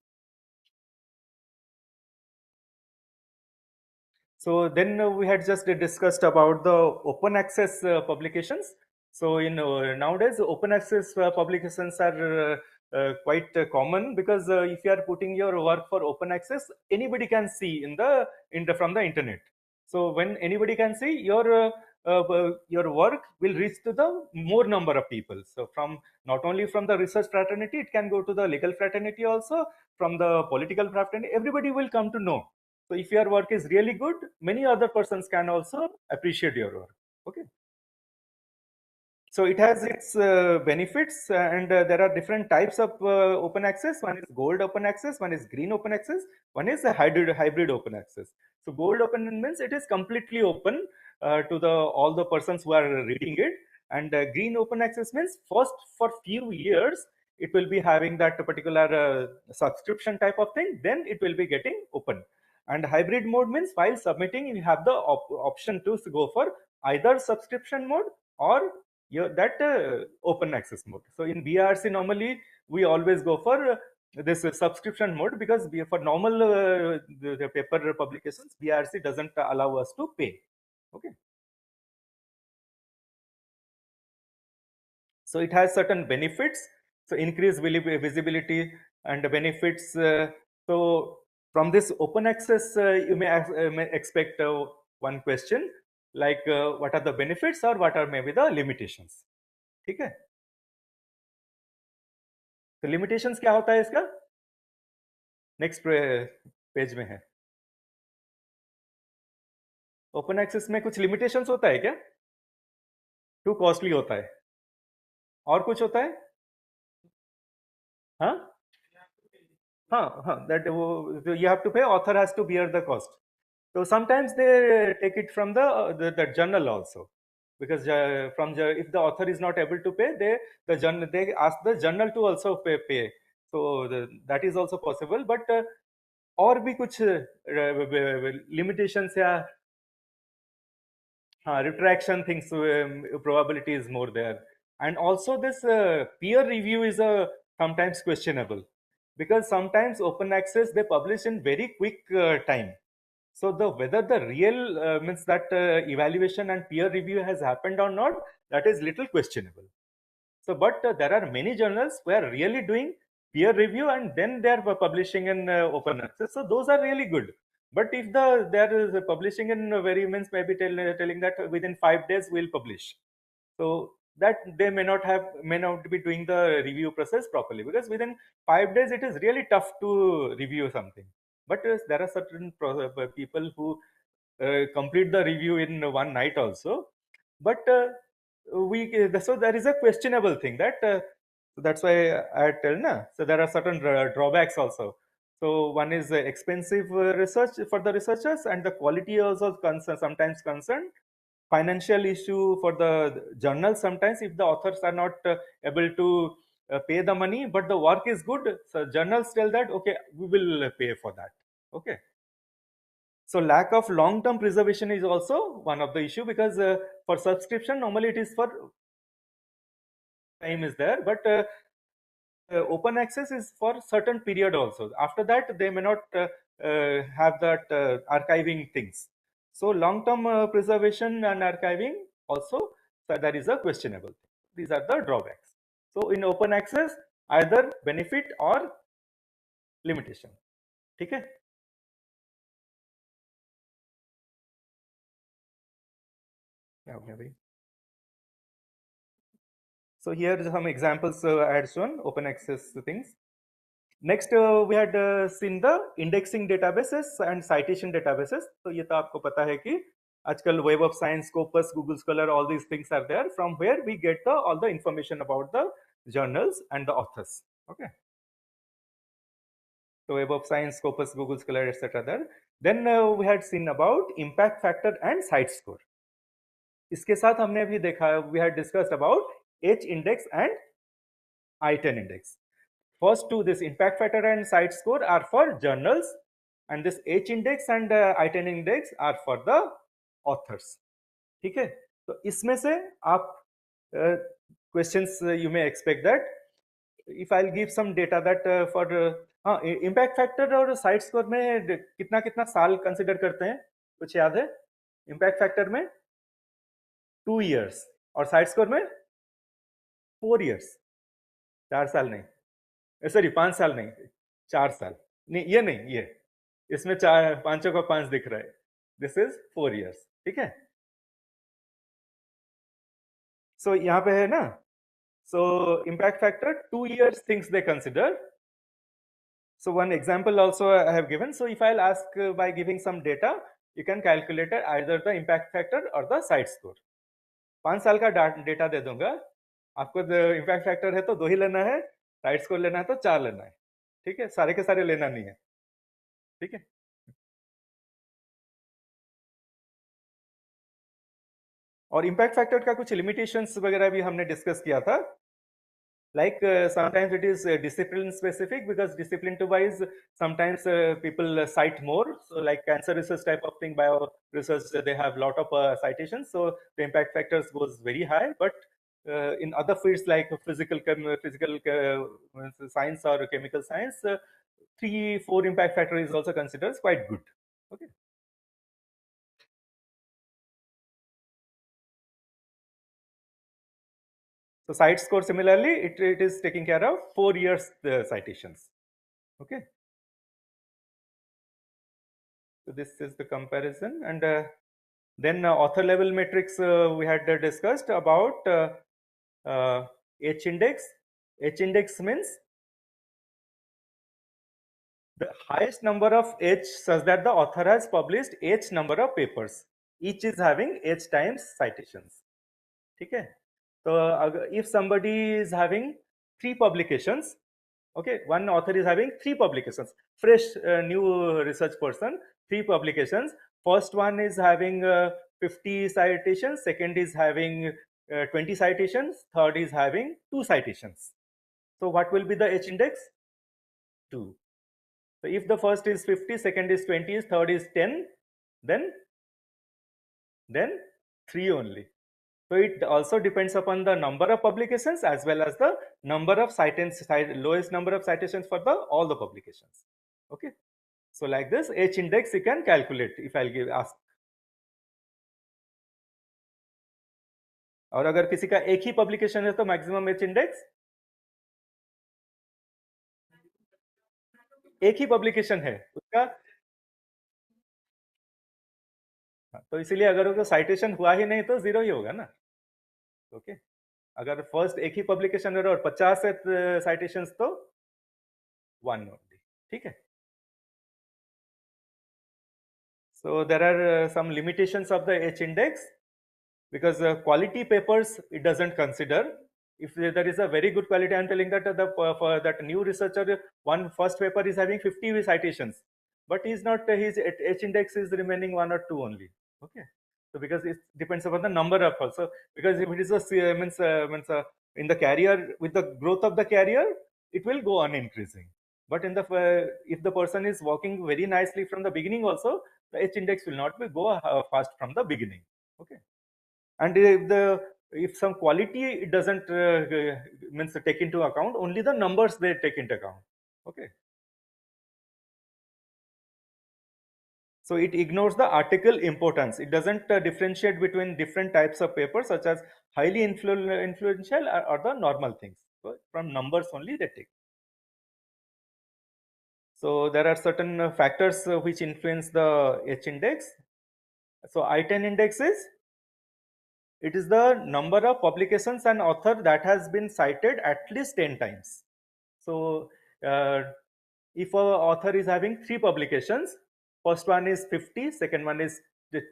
Speaker 1: So then we had just discussed about the open access publications. So in nowadays open access publications are quite common, because if you are putting your work for open access, anybody can see in the from the internet. So when anybody can see your work will reach to the more number of people. So from not only from the research fraternity, it can go to the legal fraternity also, from the political fraternity. Everybody will come to know. So if your work is really good, many other persons can also appreciate your work. Okay. So it has its benefits, and there are different types of open access. One is gold open access, one is green open access, one is a hybrid open access. So gold open means it is completely open to the all the persons who are reading it, and green open access means first for few years it will be having that particular subscription type of thing, then it will be getting open. And hybrid mode means while submitting you have the option to go for either subscription mode or that open access mode. So in BRC normally we always go for this subscription mode, because for normal the paper publications, BRC doesn't allow us to pay. Okay. So it has certain benefits. So increased visibility and benefits. So from this open access, you may expect one question like what are the benefits or what are maybe the limitations. ठीक है. तो limitations क्या होता है इसका? Next page में है. Open access में कुछ लिमिटेशंस होता है क्या? टू कॉस्टली होता है. और कुछ होता है? हाँ हाँ हाँ, that you have to pay, author has to bear the cost. So sometimes they take it from the journal also, because if the author is not able to pay, they ask the journal to also pay. So that is also possible, but और भी कुछ limitations या retraction things, probability is more there. And also this peer review is sometimes questionable, because sometimes open access they publish in very quick time. So the whether the real means that evaluation and peer review has happened or not, that is little questionable. So, but there are many journals who are really doing peer review and then they are publishing in open access. So those are really good. But if there is publishing in very means maybe telling that within 5 days we'll publish, so that they may not be doing the review process properly, because within 5 days it is really tough to review something. But there are certain people who complete the review in one night also. But so there is a questionable thing that so that's why I tell na. So there are certain drawbacks also. So one is expensive research for the researchers, and the quality also sometimes concerned. Financial issue for the journals sometimes, if the authors are not able to pay the money, but the work is good, so journals tell that okay, we will pay for that. Okay. So lack of long term preservation is also one of the issue, because for subscription normally it is for time is there, but open access is for certain period also. After that they may not have that archiving things. So long term preservation and archiving also, so that is a questionable thing. These are the drawbacks. So in open access, either benefit or limitation. ठीक है? क्या हो गया भाई? So here are some examples I had shown open access things. Next, we had seen the indexing databases and citation databases. So ये तो आपको पता है कि आजकल Web of Science, Scopus, Google Scholar, all these things are there, from where we get all the information about the journals and the authors. Okay. So Web of Science, Scopus, Google Scholar, etc. there. Then we had seen about impact factor and site score. इसके साथ हमने अभी देखा, we had discussed about H index and I10 index. First two, this impact factor and site score are for journals, and this H index and I10 index are for the authors. ठीक है? तो इसमें से आप questions you may expect that if I'll give some data that for impact factor और site score में कितना कितना साल consider करते हैं, कुछ याद है? Impact factor में 2 years और site score में 4 years, 4 साल नहीं, सॉरी 5 साल नहीं, 4 साल नहीं, ये नहीं, ये इसमें चार पांचों का 5 दिख रहा है, दिस इज 4 years. ठीक है? सो यहाँ पे है ना, सो impact factor 2 years things they consider. So one example also I have given. So if I'll ask by giving some data, you can calculate either the impact factor or the site score. 5 साल का data दे दूंगा आपको, impact factor है तो 2 ही लेना है, site score लेना है तो 4 लेना है. ठीक है? सारे के सारे लेना नहीं है. ठीक है? और इम्पैक्ट फैक्टर का कुछ लिमिटेशंस वगैरह भी हमने डिस्कस किया था. Like sometimes it is discipline specific, because discipline to wise sometimes people cite more. So like cancer research type of thing, bio research, they have lot of citations, so the impact factors goes very high. But in other fields like physical science or chemical science, 3-4 impact factor is also considered quite good. Okay. So site score similarly, it is taking care of 4 years citations. Okay. So this is the comparison, and then author level metrics we had discussed about H index. H index means the highest number of H such that the author has published H number of papers. Each is having H times citations. ठीक है? So if somebody is having three publications, okay, one author is having three publications, fresh new research person, three publications. First one is having 50 citations, second is having 20 citations, third is having two citations. So what will be the H index? 2. So if the first is 50, second is 20, third is 10, then then 3 only. So it also depends upon the number of publications as well as the number of citations, lowest number of citations for the all the publications. Okay. So like this H index you can calculate if I'll give ask. और अगर किसी का एक ही publication है तो maximum H index एक ही publication है उसका, तो इसीलिए अगर उसका citation हुआ ही नहीं तो 0 ही होगा ना. ओके. अगर फर्स्ट एक ही पब्लिकेशन है और 50 साइटेशंस तो 1 ओनली. ठीक है. So there are some limitations of the H index because quality papers it doesn't consider. If there is a very good quality, I'm telling that for that new researcher, one first paper is having 50 citations, but he's not his H index is remaining 1 or 2 only. Okay. So because it depends upon the number of also, because if it is a means in the carrier, with the growth of the carrier, it will go on increasing. But in the if the person is working very nicely from the beginning also, the H index will not be go fast from the beginning. Okay. And if some quality it doesn't means take into account, only the numbers they take into account. Okay. So it ignores the article importance. It doesn't differentiate between different types of papers such as highly influential or the normal things. So from numbers only they take. So there are certain factors which influence the H index. So I10 index is, it is the number of publications and author that has been cited at least 10 times. So if a author is having 3 publications, first one is 50, second one is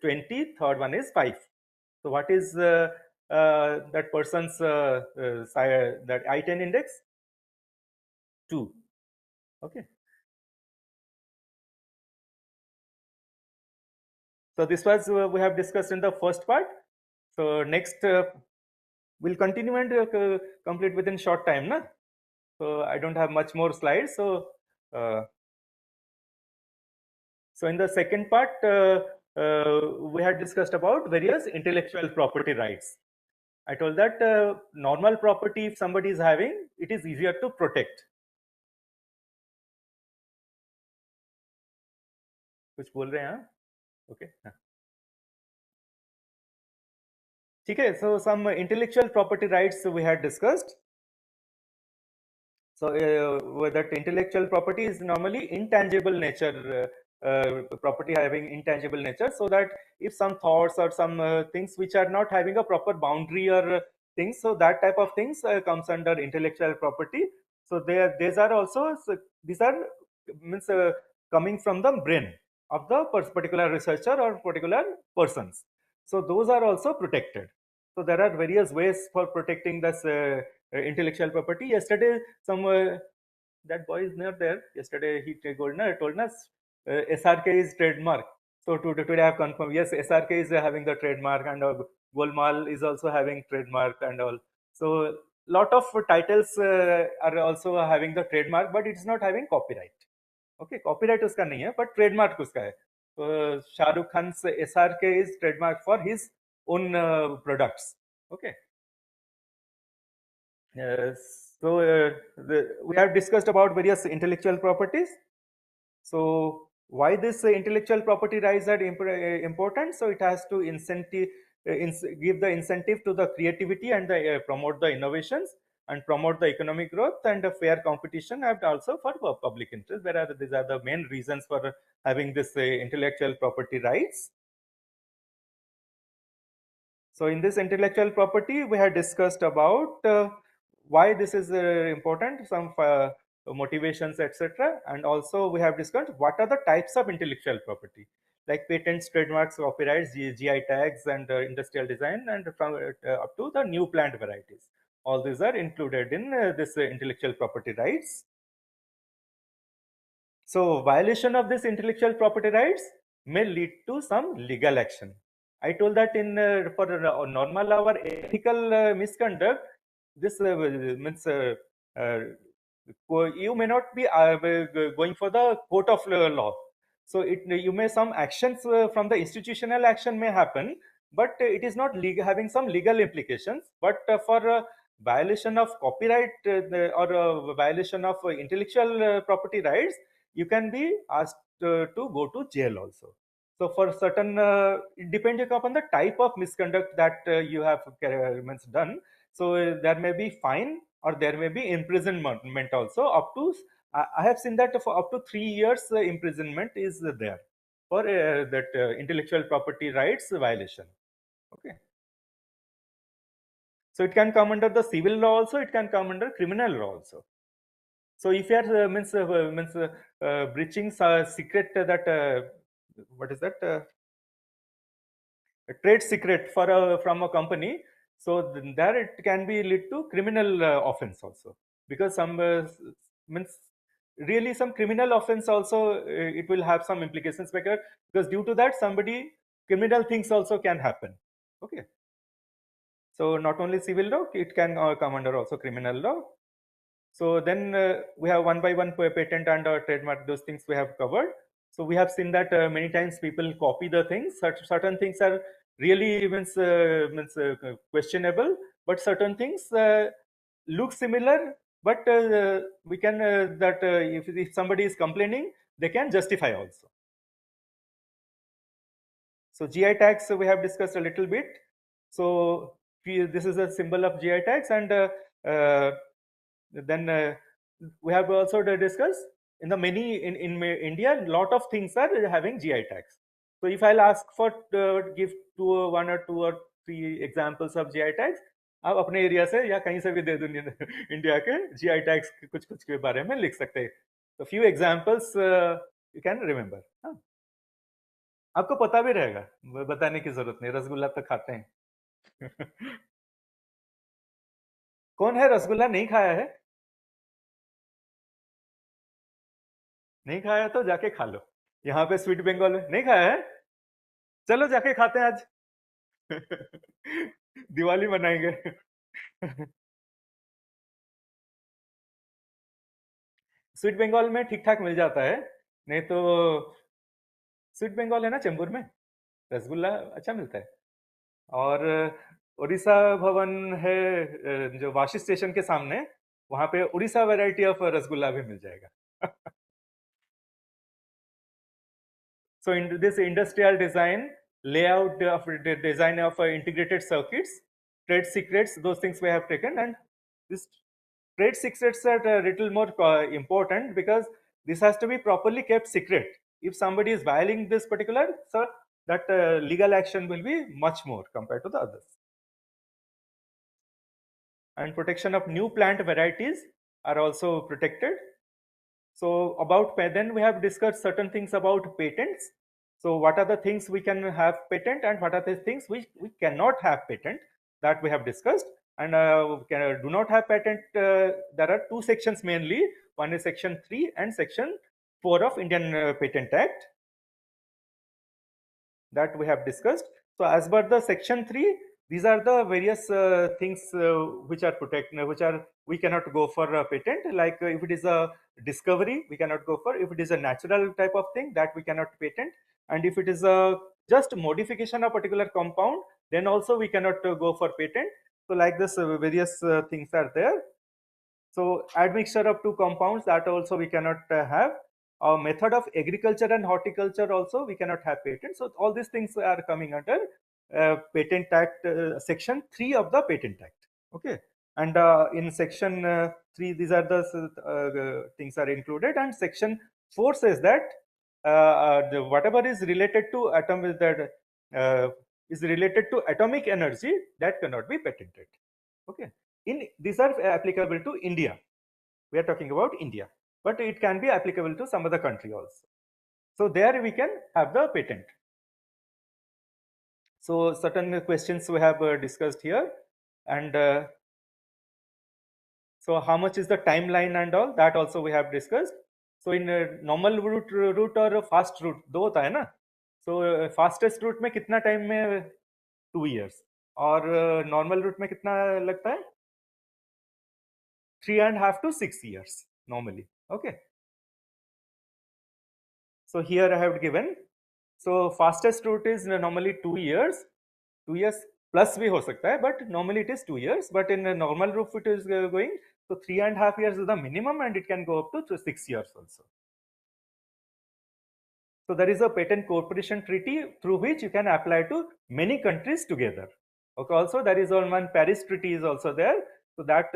Speaker 1: 20, third one is 5. So what is that person's that I10 index? 2. Okay. So this was we have discussed in the first part. So next we'll continue and complete within short time, na? So I don't have much more slides. So so in the second part, we had discussed about various intellectual property rights. I told that normal property, if somebody is having, it is easier to protect. कुछ बोल रहे हैं हाँ? Okay. ठीक है. So some intellectual property rights we had discussed. So that intellectual property is normally intangible nature, property having intangible nature, so that if some thoughts or some things which are not having a proper boundary or things, so that type of things comes under intellectual property. So these are also, so these are means coming from the brain of the particular researcher or particular persons. So those are also protected. So there are various ways for protecting this intellectual property. Yesterday, some that boy is not there. Yesterday, he told us SRK is trademark. So today I have confirmed, yes, SRK is having the trademark, and Golmaal is also having trademark and all. So lot of titles are also having the trademark, but it's not having copyright. Okay, copyright उसका नहीं है, but trademark उसका है. So Shahrukh Khan's SRK is trademark for his own products. Okay. So we have discussed about various intellectual properties. So why this intellectual property rights are important? So it has to incentive, give the incentive to the creativity and promote the innovations and promote the economic growth and fair competition, and also for public interest. Whereas these are the main reasons for having this intellectual property rights. So in this intellectual property, we have discussed about why this is important, some motivations, etc. And also we have discussed what are the types of intellectual property. like patents, trademarks, copyrights, GI tags, and industrial design, and from up to the new plant varieties. All these are included in this intellectual property rights. So violation of this intellectual property rights may lead to some legal action. I told that in for normal our ethical misconduct, this means uh, you may not be going for the court of law. So you may some actions from the institutional action may happen, but it is not having some legal implications. But for violation of copyright or violation of intellectual property rights, you can be asked to go to jail also. So for certain, depending upon the type of misconduct that you have done, so there may be fine or there may be imprisonment also up to. I have seen that for up to 3 years imprisonment is there for that intellectual property rights violation. Okay. So it can come under the civil law also. It can come under criminal law also. So if you are breaching secret that what is that a trade secret for from a company, so there it can be lead to criminal offense also, because some means really some criminal offense also it will have some implications, because due to that somebody criminal things also can happen. Okay. So not only civil law, it can come under also criminal law. So then we have one by one patent and trademark, those things we have covered. So we have seen that many times people copy the things. Certain things are really questionable, but certain things look similar. But we can that if somebody is complaining, they can justify also. So GI tags we have discussed a little bit. So this is a symbol of GI tags, and then we have also discussed in the many in India, lot of things are having GI tags. So if I'll ask for give one or two or three examples of GI tags, आप अपने area से या कहीं से भी दे दुनिया India के GI tags कुछ कुछ के बारे में लिख सकते हैं. So few examples you can remember. आपको पता भी रहेगा, बताने की जरूरत नहीं, रसगुल्ला तो खाते हैं. कौन है रसगुल्ला नहीं खाया है? नहीं खाया तो जाके खा लो. यहाँ पे स्वीट बंगाल में नहीं खाया है, चलो जाके खाते हैं आज. दिवाली मनाएंगे. स्वीट बंगाल में ठीक ठाक मिल जाता है, नहीं तो स्वीट बंगाल है ना चेंबूर में, रसगुल्ला अच्छा मिलता है. और उड़ीसा भवन है जो वाशी स्टेशन के सामने, वहां पे उड़ीसा वैरायटी ऑफ रसगुल्ला भी मिल जाएगा. So in this industrial design, layout of design of integrated circuits, trade secrets, those things we have taken, and this trade secrets are a little more important, because this has to be properly kept secret. If somebody is violating this particular, so that legal action will be much more compared to the others. And protection of new plant varieties are also protected. So about then we have discussed certain things about patents. So what are the things we can have patent and what are the things we cannot have patent, that we have discussed. And do not have patent, there are two sections mainly. One is section 3 and section 4 of Indian Patent Act, that we have discussed. So as per the section 3, these are the various things which are protected, which are we cannot go for a patent. Like if it is a discovery, we cannot go for. If it is a natural type of thing, that we cannot patent. And if it is a just modification of particular compound, then also we cannot go for patent. So like this, various things are there. So admixture of two compounds, that also we cannot have. A method of agriculture and horticulture also we cannot have patent. So all these things are coming under Patent Act, section 3 of the Patent Act. Okay. And in section 3, these are the things are included, and section 4 says that whatever is related to atom is related to atomic energy, that cannot be patented. Okay. These are applicable to India. We are talking about India, but it can be applicable to some other country also. So there we can have the patent. So certain questions we have discussed here, and so how much is the timeline and all that also we have discussed. So in normal route और fast route दो होता है ना. So fastest route में कितना time में 2 years और normal route में कितना लगता है 3.5 to 6 years normally. Okay. So here I have given. So fastest route is normally 2 years. 2 years plus भी हो सकता है, but normally it is 2 years. But in a normal route it is going. So 3.5 years is the minimum, and it can go up to 6 years also. So there is a patent cooperation treaty through which you can apply to many countries together. Okay. Also, there is one Paris treaty is also there. So that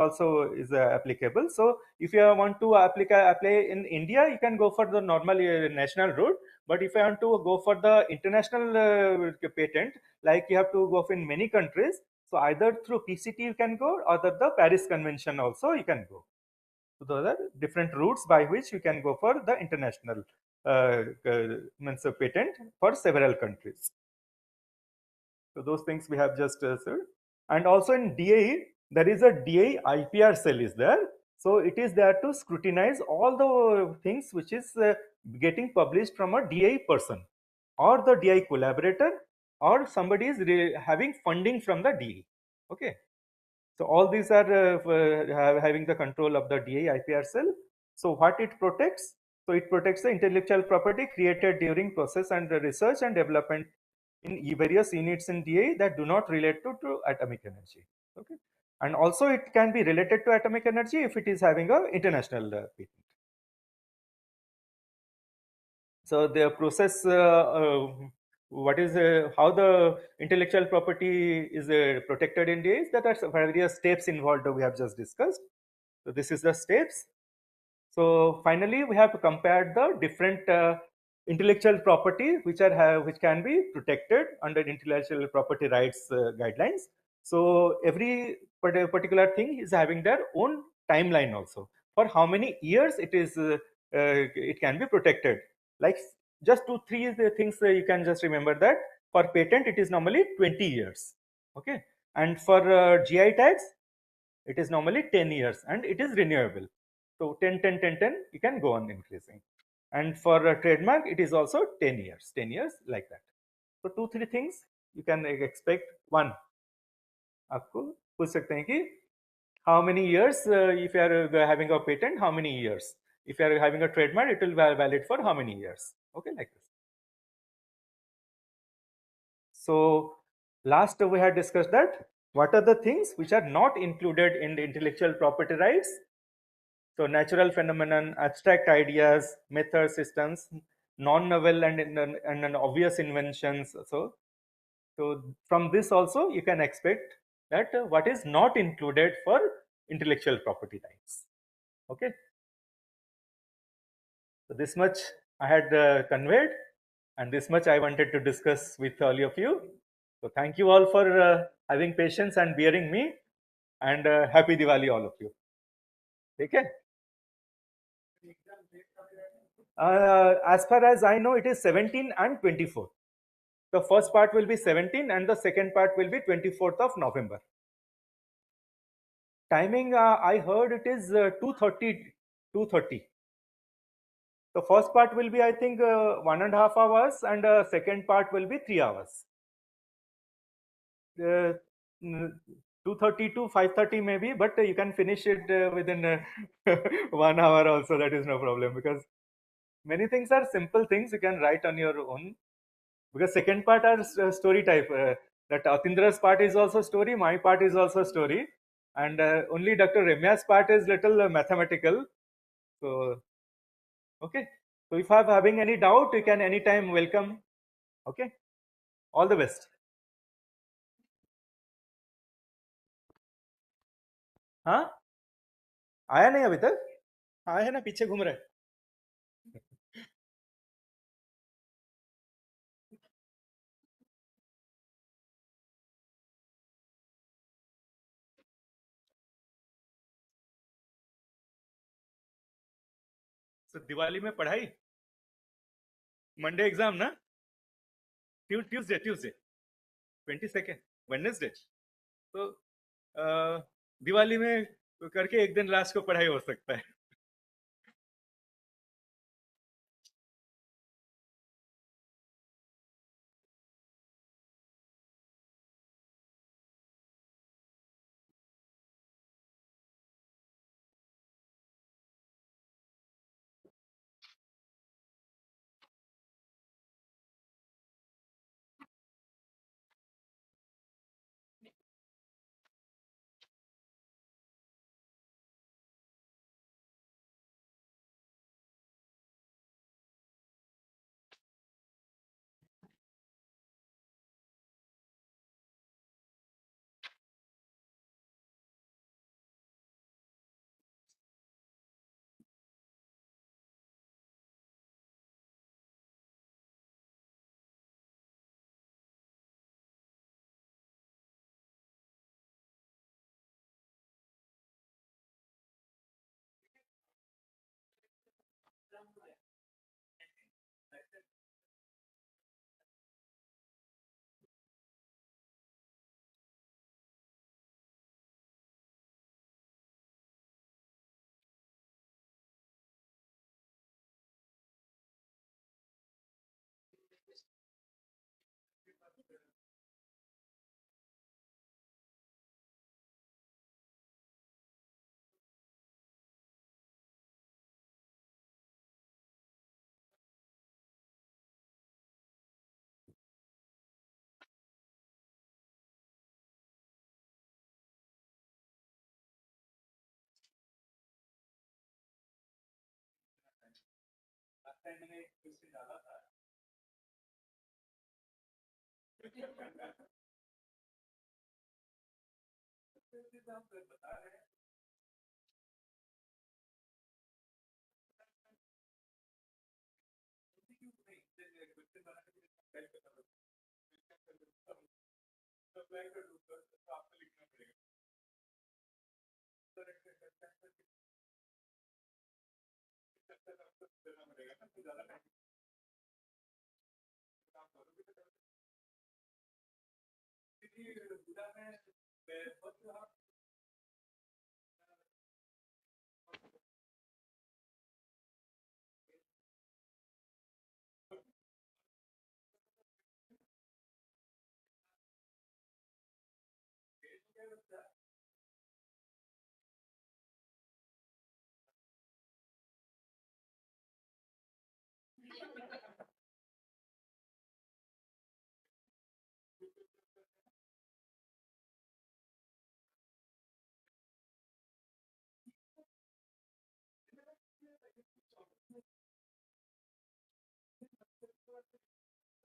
Speaker 1: also is applicable. So if you want to apply in India, you can go for the normal national route. But if you want to go for the international patent, like you have to go in many countries. So either through PCT you can go, or the Paris Convention also you can go. So those are different routes by which you can go for the international means a patent for several countries. So those things we have just said. And also in DAE, there is a DAE IPR cell is there. So it is there to scrutinize all the things which is getting published from a DAE person or the DAE collaborator, or somebody is having funding from the DAE. Okay. So all these are having the control of the DAE IPR cell. So what it protects? So it protects the intellectual property created during process and research and development in various units in DAE that do not relate to atomic energy. Okay. And also it can be related to atomic energy if it is having a international patent. So the process, what is how the intellectual property is protected in DAE, that are various steps involved we have just discussed. So this is the steps. So finally, we have compared the different intellectual property which can be protected under intellectual property rights guidelines. So every particular thing is having their own timeline also for how many years it can be protected. Like just 2 3 things you can just remember that for patent it is normally 20 years. Okay, and for GI tags it is normally 10 years and it is renewable. So 10, 10, 10, 10, you can go on increasing. And for a trademark, it is also 10 years like that. So 2 3 things you can expect. One, आपको पूछ सकते हैं कि how many years if you are having a patent, how many years? If you are having a trademark, it will be valid for how many years? Okay, like this. So last we had discussed that what are the things which are not included in the intellectual property rights. So natural phenomenon, abstract ideas, method systems, non-novel and obvious inventions. So from this also you can expect that what is not included for intellectual property rights. Okay. So this much I had conveyed, and this much I wanted to discuss with all of you. So thank you all for having patience and bearing me, and happy Diwali all of you. Okay. As far as I know, it is 17 and 24. The first part will be 17 and the second part will be 24th of November. Timing, I heard it is 2:30. 2:30. The first part will be, I think, 1.5 hours, and second part will be 3 hours. 2:30 to 5:30 maybe, but you can finish it within 1 hour also. That is no problem, because many things are simple things you can write on your own. Because second part are story type. That Atindra's part is also story. My part is also story, and only Dr. Remya's part is little mathematical. So okay. So if I'm having any doubt, you can anytime welcome. Okay. All the best. हाँ आया नहीं अभी तक आया है ना पीछे घूम रहा है तो दिवाली में पढ़ाई मंडे एग्जाम ना, ट्यूसडे ट्यूसडे 22 वेडनेसडे। तो दिवाली में करके एक दिन लास्ट को पढ़ाई हो सकता है।